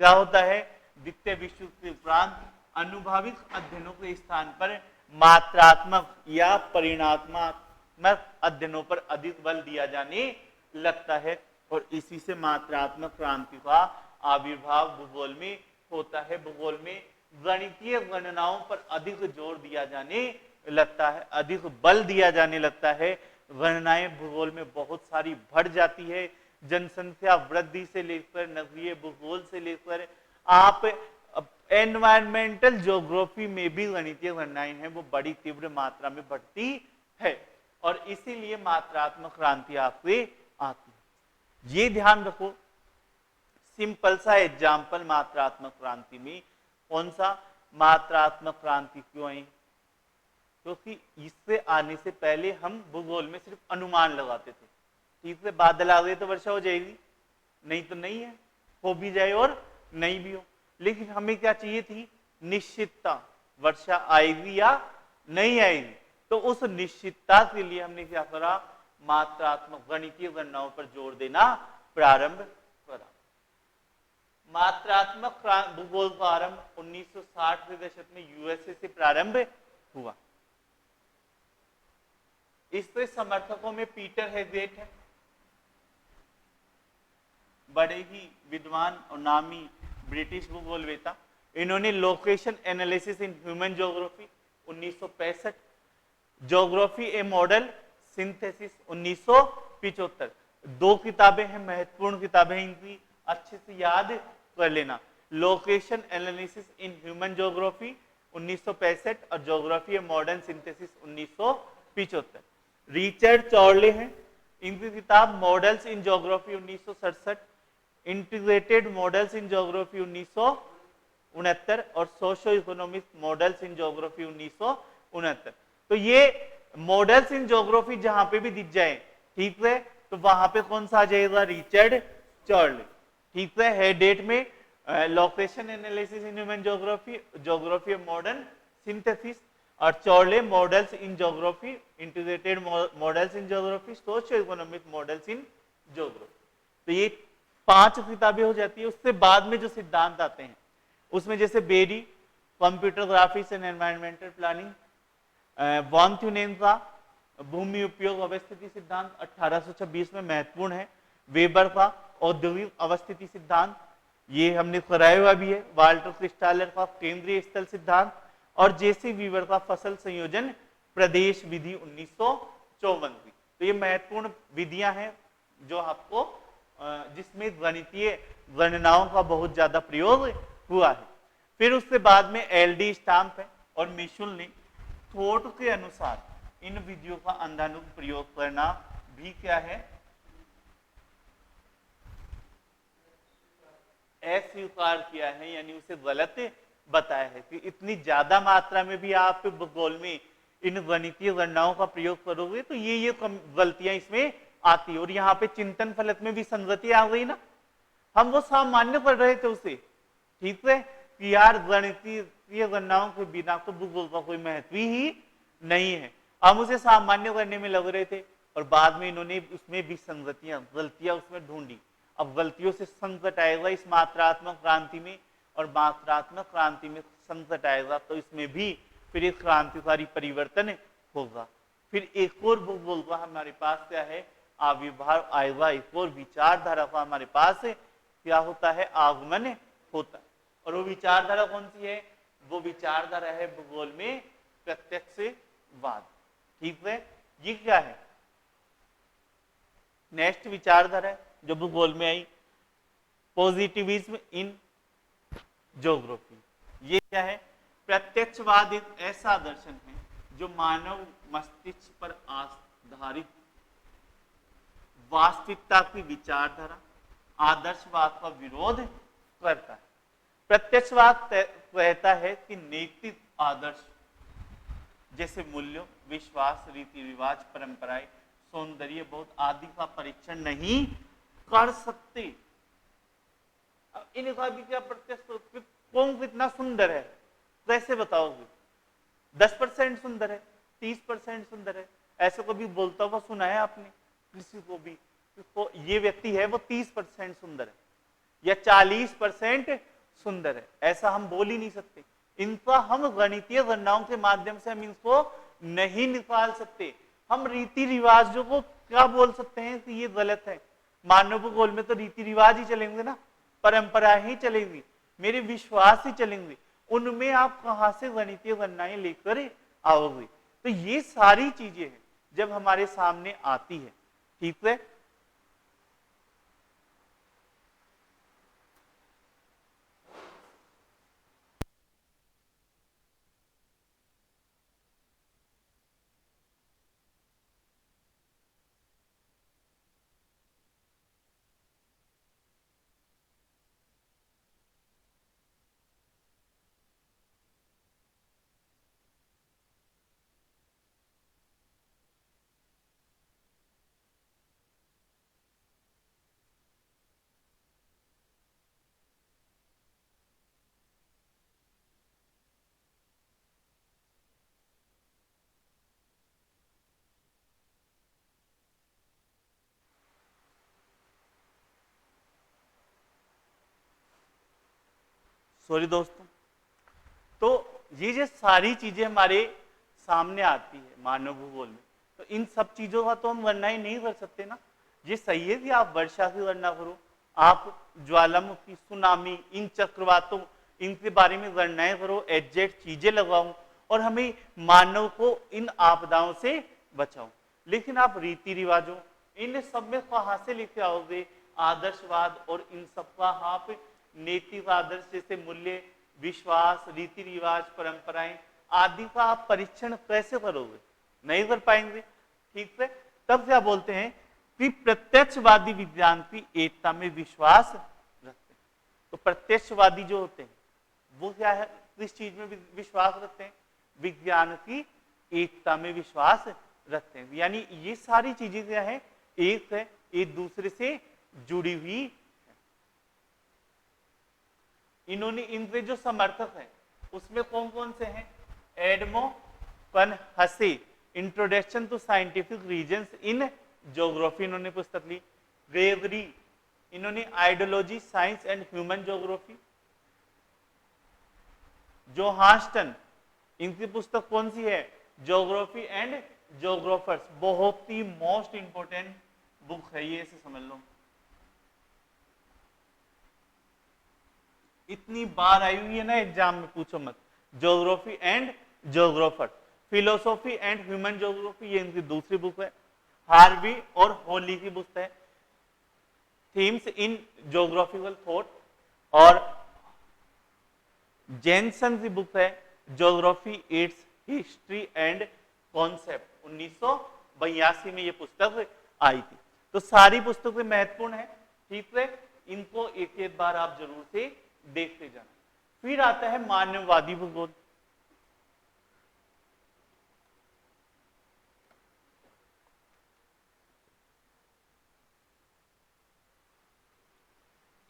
क्या होता है, द्वितीय विश्व युद्ध के उपरांत अनुभविक अध्ययनों के स्थान पर मात्रात्मक या परिणात्मक अध्ययनों पर अधिक बल दिया जाने लगता है और इसी से मात्रात्मक क्रांति का आविर्भाव भूगोल में होता है। भूगोल में गणितीय गणनाओं पर अधिक जोर दिया जाने लगता है, अधिक बल दिया जाने लगता है। गणनाएं भूगोल में बहुत सारी बढ़ जाती है, जनसंख्या वृद्धि से लेकर नगरीय भूगोल से लेकर आप एनवायरमेंटल ज्योग्राफी में भी गणितीय गणनाएं हैं वो बड़ी तीव्र मात्रा में बढ़ती है और इसीलिए मात्रात्मक क्रांति आपसे आती है। ये ध्यान रखो, सिंपल सा एग्जाम्पल मात्रात्मक क्रांति में कौन सा, मात्रात्मक क्रांति क्यों आई, क्योंकि इससे आने से पहले हम भूगोल में सिर्फ अनुमान लगाते थे। ठीक है, बादल आ गए तो वर्षा हो जाएगी, नहीं तो नहीं है, हो भी जाए और नहीं भी हो। लेकिन हमें क्या चाहिए थी, निश्चितता, वर्षा आएगी या नहीं आएगी। तो उस निश्चितता के लिए हमने क्या करा, मात्रात्मक गणितीय गणनाओं पर जोर देना प्रारंभ करा। मात्रात्मक भूगोल का आरंभ 1960 के दशक में यूएसए से प्रारंभ हुआ। इसके समर्थकों में पीटर हेगेट है, बड़े ही विद्वान और नामी ब्रिटिश भूगोलवेता। इन्होंने location analysis in human geography 1965, geography A model synthesis 1975, 2 किताबें हैं, महत्वपूर्ण किताबें, इनकी अच्छे से याद कर लेना। Location analysis in human geography 1965 और geography a modern synthesis 1975। Richard Chorley हैं, इनकी किताब models in geography 1967, integrated models in geography 1969 और socio economic models in geography 1969। तो ये मॉडल्स इन ज्योग्राफी जहां पे भी दिख जाए, ठीक है, तो वहां पे कौन सा आ जाएगा, रिचर्ड चॉर्ले। ठीक है, हेड डेट में location analysis in human geography, geography of modern synthesis, और Chorley models in geography, integrated models in geography, socio economic models in geography. तो ये 5 किताबें हो जाती है। उससे बाद में जो सिद्धांत आते हैं उसमें जैसे Berry, computer graphics and environmental planning, von Thunen का भूमि उपयोग अवस्थिति सिद्धांत 1826 में महत्वपूर्ण है, वेबर का औद्योगिक अवस्थिति सिद्धांत, ये हमने कराया हुआ भी है, वाल्टर क्रिस्टालर का केंद्रीय स्थल सिद्धांत, और जेसी वीवर का फसल संयोजन प्रदेश विधि 1954 की। तो ये महत्वपूर्ण विधियां हैं जो आपको जिसमें गणितीय गणनाओं का बहुत ज्यादा प्रयोग हुआ है। फिर उसके बाद में एलडी स्टाम्प है और मिशुल ने थॉट के अनुसार इन विधियों का अंधानुग प्रयोग करना भी क्या है, अस्वीकार किया है, यानी उसे गलत बताया है कि इतनी ज्यादा मात्रा में भी आप भूगोल में इन गणितीय गणनाओं का प्रयोग करोगे तो ये गलतियां इसमें आती है। और यहाँ पे चिंतन फलक में भी संगति आ गई ना, हम वो सामान्य कर रहे थे उसे, ठीक है, कि यार गणितीय गणनाओं के बिना तो भूगोल का कोई महत्व ही नहीं है, हम उसे सामान्य करने में लग रहे थे। और बाद में इन्होंने उसमें भी संगतियां, गलतियां उसमें ढूंढी। अब गलतियों से संकट आएगा इस मात्रात्मक क्रांति में, और मात्रात्मक क्रांति में संकट आएगा तो इसमें भी फिर एक क्रांतिकारी परिवर्तन होगा। फिर एक और भूगोल का हमारे पास क्या है, आविर्भाव आएगा, एक और विचारधारा का हमारे पास क्या होता है, आगमन होता है। और वो विचारधारा कौन सी है, वो विचारधारा है भूगोल में प्रत्यक्षवाद। ठीक है, ये क्या है, नेक्स्ट विचारधारा है जो भूगोल में आई, पॉजिटिविज्म इन ज्योग्राफी। ये क्या है, प्रत्यक्षवाद एक ऐसा दर्शन है जो मानव मस्तिष्क पर आधारित वास्तविकता की विचारधारा, आदर्शवाद का विरोध करता है। प्रत्यक्षवाद कहता है कि नैतिक आदर्श जैसे मूल्यों, विश्वास, रीति रिवाज, परंपराएं, सौंदर्य बहुत आदि का परीक्षण नहीं कर सकते। अब इनका भी क्या प्रत्यक्ष, कौन कितना सुंदर है कैसे बताओगे, 10% सुंदर है, 30% सुंदर है, ऐसे को भी बोलता हुआ सुना है आपने किसी को भी, तो ये व्यक्ति है वो 30% सुंदर है या 40% सुंदर है, ऐसा हम बोल ही नहीं सकते। इनका हम गणितीय गणनाओं के माध्यम से हम इनको नहीं निकाल सकते। हम रीति रिवाजों को क्या बोल सकते हैं कि ये गलत है, मानव भूगोल में तो रीति रिवाज ही चलेंगे ना, परंपराएं ही चलेंगी, मेरे विश्वास ही चलेंगे, उनमें आप कहां से गणितीय गणनाएं लेकर आओगे। तो ये सारी चीजें हैं जब हमारे सामने आती है, ठीक है, सॉरी दोस्तों। तो ये जो सारी चीजें हमारे सामने आती है मानव भूगोल में, तो इन सब चीजों का तो हम गणना ही नहीं कर सकते ना। ये सही है कि आप वर्षा की गणना करो, आप ज्वालामुखी, सुनामी, इन चक्रवातों, इनके बारे में गणनाएं करो, एग्जैक्ट चीजें लगाओ और हमें मानव को इन आपदाओं से बचाओ। लेकिन आप रीति रिवाजों इन सब में कहां से लेके आओगे आदर्शवाद और इन सब का आप नैतिक आदर्श जैसे मूल्य, विश्वास, रीति रिवाज, परंपराएं आदि का आप परीक्षण कैसे करोगे? नहीं कर पाएंगे। ठीक है, तब क्या बोलते हैं कि प्रत्यक्षवादी विज्ञान की एकता में विश्वास रखते हैं। तो प्रत्यक्षवादी जो होते हैं वो क्या है, किस चीज में विश्वास रखते हैं? विज्ञान की एकता में विश्वास रखते हैं। यानी ये सारी चीजें क्या है, एक है, एक दूसरे से जुड़ी हुई है। इन्होंने इनके जो समर्थक हैं उसमें कौन कौन से हैं? एडमो कन हसे, introduction to scientific reasons in geography इन्होंने पुस्तक ली। ग्रेगरी, इन्होंने ideology, science and human geography. Johnston, इनकी पुस्तक कौन सी है? Geography and geographers. बहुत ही मोस्ट इंपोर्टेंट बुक है ये, इसे समझ लो। इतनी बार आई हुई है ना एग्जाम में, पूछो मत। Geography and geographer. Philosophy and human geography, ये इनकी दूसरी बुक है। हार्वी और होली की बुक है थीम्स इन ज्योग्राफिकल थॉट, और जेनसन की बुक है geography it's history and concept. 1982 में ये पुस्तक आई थी। तो सारी पुस्तकें महत्वपूर्ण है। ठीक है, इनको एक एक बार आप जरूर से देखते जाना। फिर आता है मानववादी भूगोल।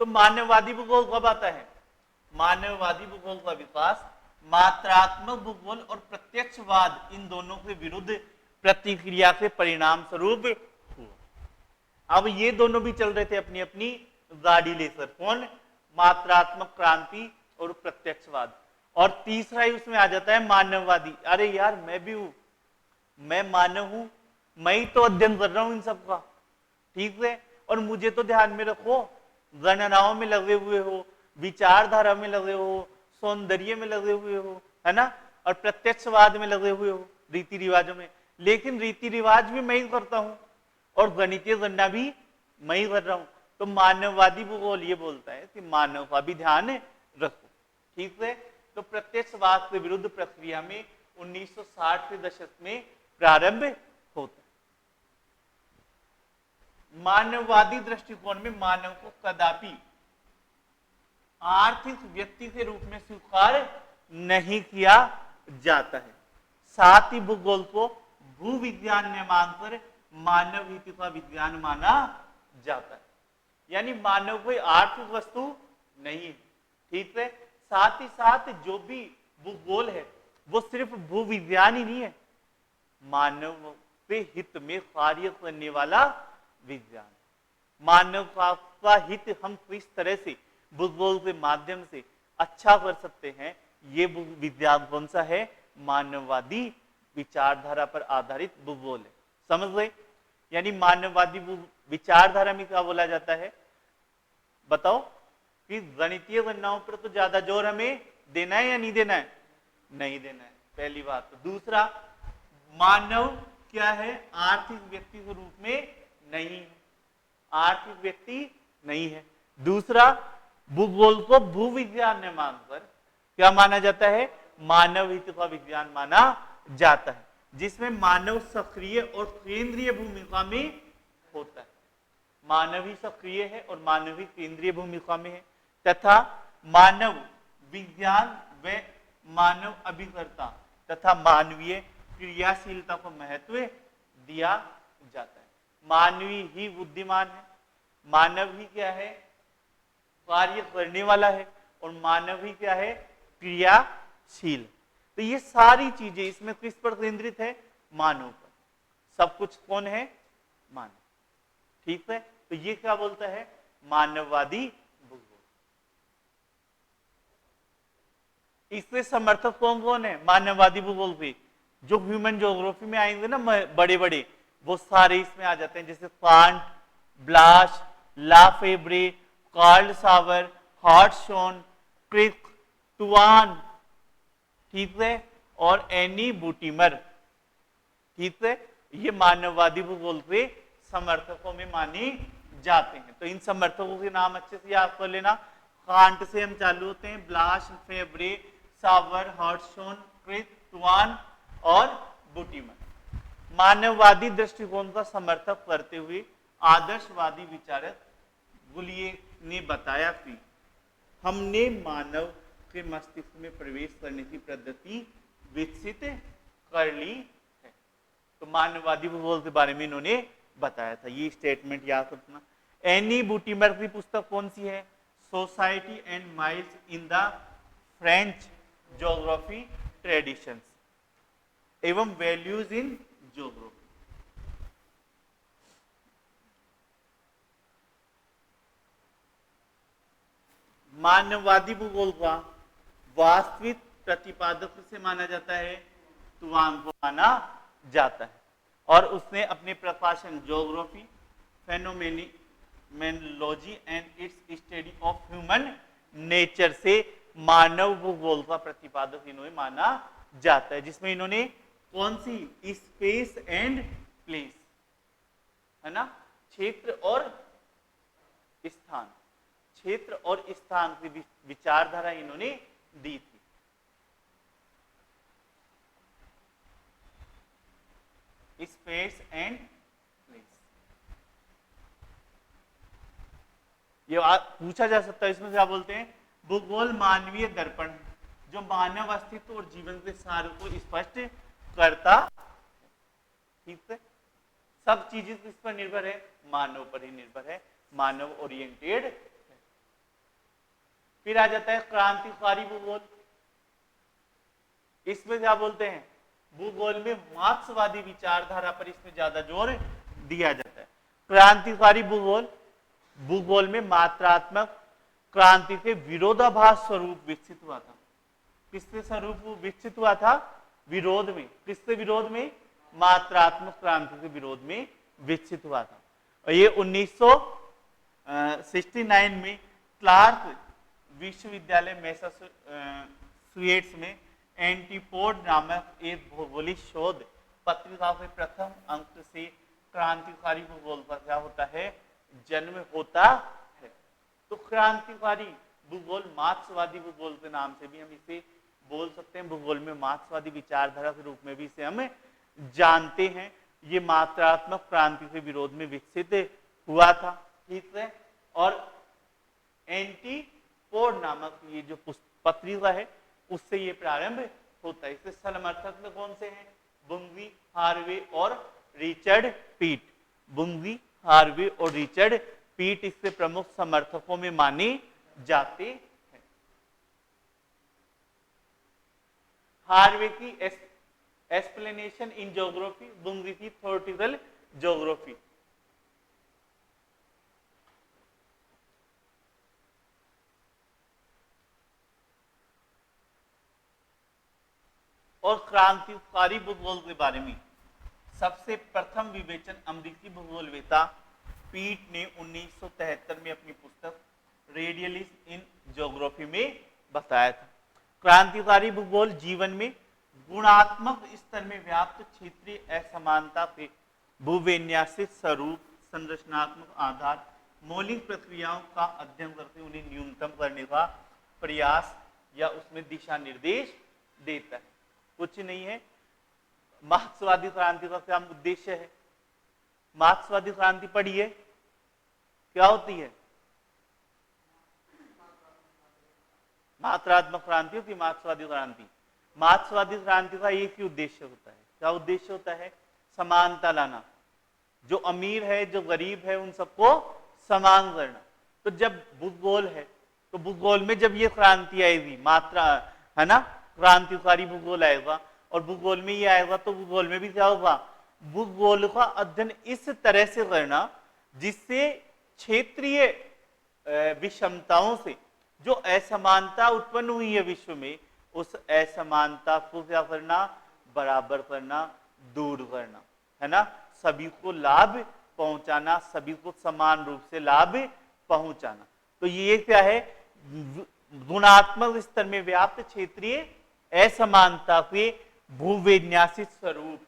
तो मानववादी भूगोल कब आता है? मानववादी भूगोल का विकास मात्रात्मक भूगोल और प्रत्यक्षवाद इन दोनों के विरुद्ध प्रतिक्रिया के परिणाम स्वरूप हुआ। अब ये दोनों भी चल रहे थे अपनी अपनी गाड़ी लेकर। कौन? मात्रात्मक क्रांति और प्रत्यक्षवाद। और तीसरा ही उसमें आ जाता है मानववादी। अरे यार मैं भी हूं, मैं मानव हूं, मैं ही तो अध्ययन कर रहा हूं इन सब का। ठीक है, और मुझे तो ध्यान में रखो, गणनाओं में लगे हुए हो, विचारधारा में लगे हो, सौंदर्य में लगे हुए हो, है ना, और प्रत्यक्षवाद में लगे हुए हो, रीति रिवाजों में। लेकिन रीति रिवाज भी मैं ही करता हूं और गणितीय गणना भी मैं ही कर रहा हूं। तो मानववादी भूगोल ये बोलता है कि मानव का भी ध्यान रखो। ठीक है, तो प्रत्यक्षवाद के विरुद्ध प्रक्रिया में 1960 के दशक में प्रारंभ होता है। मानववादी दृष्टिकोण में मानव को कदापि आर्थिक व्यक्ति के रूप में स्वीकार नहीं किया जाता है। साथ ही भूगोल को भूविज्ञान में मानकर मानव हित का विज्ञान माना जाता है। यानी मानव कोई आर्थिक वस्तु नहीं है। ठीक है, साथ ही साथ जो भी भूगोल है वो सिर्फ भूविज्ञान ही नहीं है, मानव के हित में कार्य करने वाला विज्ञान। मानव का हित हम किस तरह से भूगोल के माध्यम से अच्छा कर सकते हैं, ये विज्ञान कौन सा है? मानववादी विचारधारा पर आधारित भूगोल है। समझ गए? यानी मानववादी विचारधारा में क्या बोला जाता है? बताओ कि गणितीय गणनाओं पर तो ज्यादा जोर हमें देना है या नहीं देना है? नहीं देना है, पहली बात। तो दूसरा, मानव क्या है? आर्थिक व्यक्ति के रूप में नहीं है, आर्थिक व्यक्ति नहीं है। दूसरा, भूगोल को भूविज्ञान में मानकर क्या माना जाता है? मानव हित का विज्ञान माना जाता है, जिसमें मानव सक्रिय और केंद्रीय भूमिका में होता है। मानव ही सक्रिय है और मानव ही केंद्रीय भूमिका में है, तथा मानव विज्ञान व मानव अभिकर्ता तथा मानवीय क्रियाशीलता को महत्व दिया जाता है। मानवी ही बुद्धिमान है, मानव ही क्या है? कार्य करने वाला है, और मानव ही क्या है? क्रियाशील। तो ये सारी चीजें इसमें किस पर केंद्रित है? मानव पर। सब कुछ कौन है? मानव। ठीक है, तो ये क्या बोलता है? मानववादी भूगोल। इससे समर्थक कौन कौन है? मानववादी भूगोल के। जो ह्यूमन ज्योग्राफी में आएंगे ना बड़े बड़े, वो सारे इसमें आ जाते हैं, जैसे कांट, ब्लाश, लाफेब्रे, कार्ल सावर, हार्टशॉन, क्रिक, टुआन, ठीक है, और एनी बूटीमर, ठीक है, ये मानववादी भूगोल के समर्थकों में माने जाते हैं। तो इन समर्थकों के नाम अच्छे से याद कर लेना। कांट से हम चालू होते हैं, ब्लाश, फेब्रे, सावर, हार्टशॉन, क्रिक, टुआन और बूटीमर। मानववादी दृष्टिकोण का समर्थक करते हुए आदर्शवादी विचारक गुलिये ने बताया कि हमने मानव के मस्तिष्क में प्रवेश करने की पद्धति विकसित कर ली है। तो मानववादी भूगोल के बारे में इन्होंने बताया था, ये स्टेटमेंट याद रखना। एनी बूटीमर की पुस्तक कौन सी है? Society and miles in the French geography traditions एवं वैल्यूज इन ज्योग्राफी। मानववादी भूगोल का वास्तविक प्रतिपादक से माना जाता है, टुआन को माना जाता है, और उसने अपने प्रकाशन geography phenomenology and it's study of human nature से मानव भूगोल का प्रतिपादक इन्होंने माना जाता है, जिसमें इन्होंने कौन सी स्पेस एंड प्लेस, है ना, क्षेत्र और स्थान, क्षेत्र और स्थान की विचारधारा इन्होंने दी थी। स्पेस एंड प्लेस, ये पूछा जा सकता है इसमें क्या बोलते हैं? भूगोल मानवीय दर्पण, जो मानव अस्तित्व और जीवन के सार को स्पष्ट करता, ठीक है। सब चीजें किस पर निर्भर है? मानव पर ही निर्भर है, मानव ओरिएंटेड। फिर आ जाता है क्रांतिकारी भूगोल। इसमें क्या बोलते हैं? भूगोल में मार्क्सवादी विचारधारा पर इसमें ज्यादा जोर दिया जाता है। क्रांतिकारी भूगोल, भूगोल में मात्रात्मक क्रांति के विरोधाभास स्वरूप विकसित हुआ था। किससे स्वरूप विकसित हुआ था? विरोध में। किससे विरोध में? मात्रात्मक क्रांति के विरोध में विकसित हुआ था। और ये 1969 में क्लार्क विश्वविद्यालय मैसाचुसेट्स में एंटीपोड नामक एक भौगोलिक शोध पत्रिका के प्रथम अंक से क्रांतिकारी भूगोल का क्या होता है? जन्म होता है। तो क्रांतिकारी भूगोल मार्क्सवादी भूगोल के नाम से भी हम इसे बोल सकते हैं। भूगोल में मार्क्सवादी विचारधारा के रूप में भी इसे हम जानते हैं। ये मात्रात्मक क्रांति के विरोध में विकसित हुआ था, ठीक है। और एंटीपोड नामक ये जो पत्रिका है उससे ये प्रारंभ होता है। इसके समर्थक में कौन से हैं? बुंगी, हार्वे और रिचर्ड पीट। बुंगी, हार्वे और रिचर्ड पीट इससे प्रमुख समर्थकों में माने जाते हैं। हार्वे की एक्सप्लेनेशन इन ज्योग्राफी, बुंगी की थ्योरेटिकल ज्योग्राफी। और क्रांतिकारी भूगोल के बारे में सबसे प्रथम विवेचन अमेरिकी भूगोलवेता पीट ने 1973 में अपनी पुस्तक रेडियलिस्ट इन ज्योग्राफी में बताया था। क्रांतिकारी भूगोल जीवन में गुणात्मक स्तर में व्याप्त क्षेत्रीय असमानता के भूविन्यासिक स्वरूप, संरचनात्मक आधार, मौलिक प्रक्रियाओं का अध्ययन करके उन्हें न्यूनतम करने का प्रयास या उसमें दिशा निर्देश देता है। कुछ नहीं है। मार्क्सवादी क्रांति का क्या उद्देश्य है? मार्क्सवादी क्रांति पढ़िए, क्या होती है? मात्रात्मक क्रांति होती है मार्क्सवादी क्रांति। मार्क्सवादी क्रांति का एक ही उद्देश्य होता है। क्या उद्देश्य होता है? समानता लाना। जो अमीर है, जो गरीब है, उन सबको समान करना। तो जब भूगोल है तो भूगोल में जब ये क्रांति आएगी, मात्रा, है ना, क्रांतिकारी भूगोल आएगा और भूगोल में ये आएगा तो भूगोल में भी क्या होगा? भूगोल का अध्ययन इस तरह से करना जिससे क्षेत्रीय विषमताओं से जो असमानता उत्पन्न हुई है विश्व में, उस असमानता को क्या करना, बराबर करना, दूर करना, है ना, सभी को लाभ पहुंचाना, सभी को समान रूप से लाभ पहुंचाना। तो ये क्या है, गुणात्मक स्तर में व्याप्त क्षेत्रीय असमानता के भूविन्यासित स्वरूप,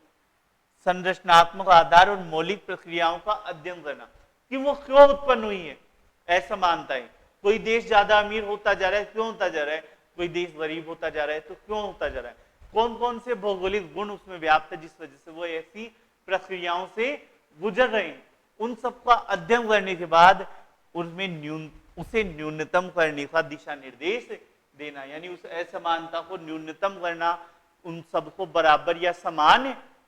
संरचनात्मक आधार और मौलिक प्रक्रियाओं का अध्ययन करना कि वो क्यों उत्पन्न हुई है असमानताएं। कोई देश ज्यादा अमीर होता जा रहा है, क्यों होता जा रहा है, कोई देश गरीब होता जा रहा है, तो क्यों होता जा रहा है, कौन कौन से भौगोलिक गुण उसमें व्याप्त है जिस वजह से वो ऐसी प्रक्रियाओं से गुजर रहे हैं। उन सबका अध्ययन करने के बाद उनमें उसे न्यूनतम करने का दिशा निर्देश देना, यानी उस असमानता को न्यूनतम करना, उन सबको बराबर या समान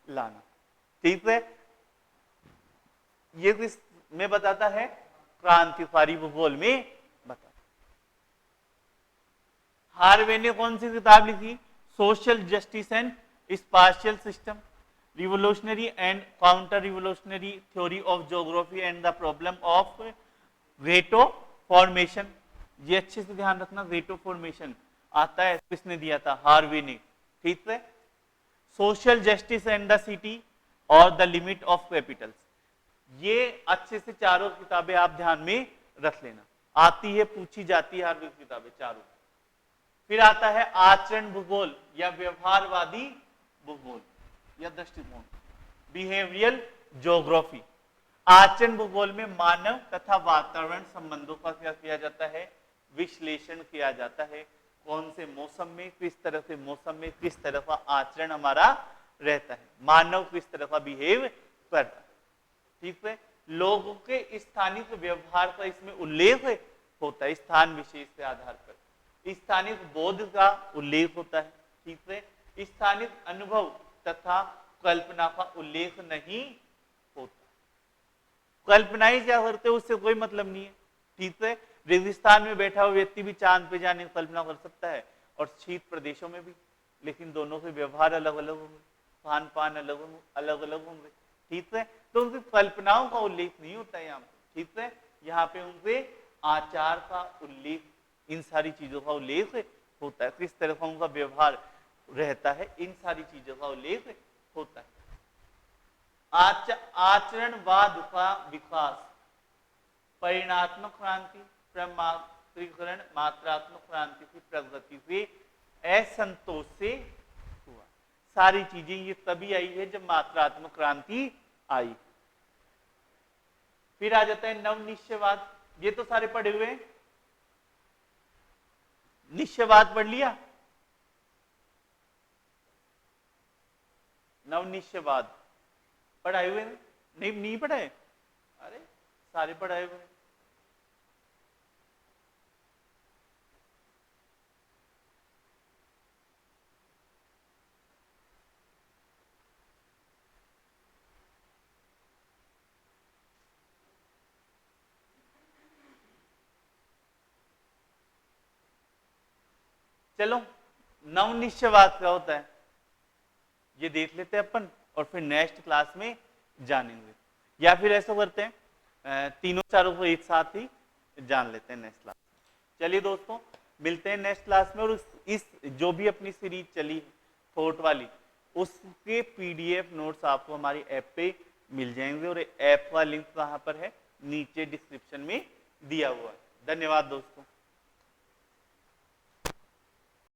लाना। ठीक है, ये किस में बताता है, क्रांतिकारी भूगोल में बताता। हार्वे ने कौन सी किताब लिखी, social justice and spatial system, revolutionary and counter revolutionary theory of geography and the problem of ग्रेटो फॉर्मेशन। ये अच्छे से ध्यान रखना, ग्रेटो फॉर्मेशन आता है, किसने दिया था, हार्वे ने। ठीक है, social justice and the city और द लिमिट ऑफ कैपिटल्स, ये अच्छे से चारों किताबें आप ध्यान में रख लेना, आती है, पूछी जाती है हार्वे की किताबें चारों। फिर आता है आचरण भूगोल या व्यवहारवादी भूगोल या दृष्टिकोण, बिहेवियरल ज्योग्राफी। आचरण भूगोल में मानव तथा वातावरण संबंधों का क्या किया जाता है, विश्लेषण किया जाता है, कौन से मौसम में किस तरह से मौसम में किस तरह का आचरण हमारा रहता है, मानव किस तरह का बिहेव करता है। ठीक है, लोगों के स्थानिक व्यवहार का इसमें उल्लेख होता है, स्थान विशेष के आधार पर स्थानिक बोध का उल्लेख होता है। ठीक है, स्थानिक अनुभव तथा कल्पना का उल्लेख नहीं होता, कल्पनाएं क्या करते हैं उससे कोई मतलब नहीं है। ठीक है, रेगिस्तान में बैठा हुआ व्यक्ति भी चांद पे जाने की कल्पना कर सकता है और शीत प्रदेशों में भी, लेकिन दोनों के व्यवहार अलग अलग होंगे, खान पान अलग अलग होंगे। ठीक है, तो उनकी कल्पनाओं का उल्लेख नहीं होता है यहाँ पे। ठीक है, यहाँ पे उनके आचार का उल्लेख, इन सारी चीजों का उल्लेख होता है, किस तरह का उनका व्यवहार रहता है, इन सारी चीजों का उल्लेख होता है। आचरणवाद का विकास परिणात्मक क्रांति, प्रमात्रीकरण, मात्रात्मक क्रांति की प्रगति से असंतोष से हुआ। सारी चीजें ये तभी आई है जब मात्रात्मक क्रांति आई। फिर आ जाता है नवनिश्चयवाद, ये तो सारे पढ़े हुए हैं, निश्चयवाद पढ़ लिया, नवनिश्चयवाद पढ़ाए हुए नहीं पढ़ाए, अरे सारे पढ़ाए हुए। चलो, नवनिश्चयवाद क्या होता है ये देख लेते हैं अपन, और फिर नेक्स्ट क्लास में जानेंगे, या फिर ऐसा करते हैं तीनों चारों को एक साथ ही जान लेते हैं नेक्स्ट क्लास। चलिए दोस्तों, मिलते हैं नेक्स्ट क्लास में। और इस जो भी अपनी सीरीज चली थॉट वाली, उसके पीडीएफ नोट्स आपको हमारी ऐप पे मिल जाएंगे, और ऐप का लिंक कहाँ पर है, नीचे डिस्क्रिप्शन में दिया हुआ है। धन्यवाद दोस्तों।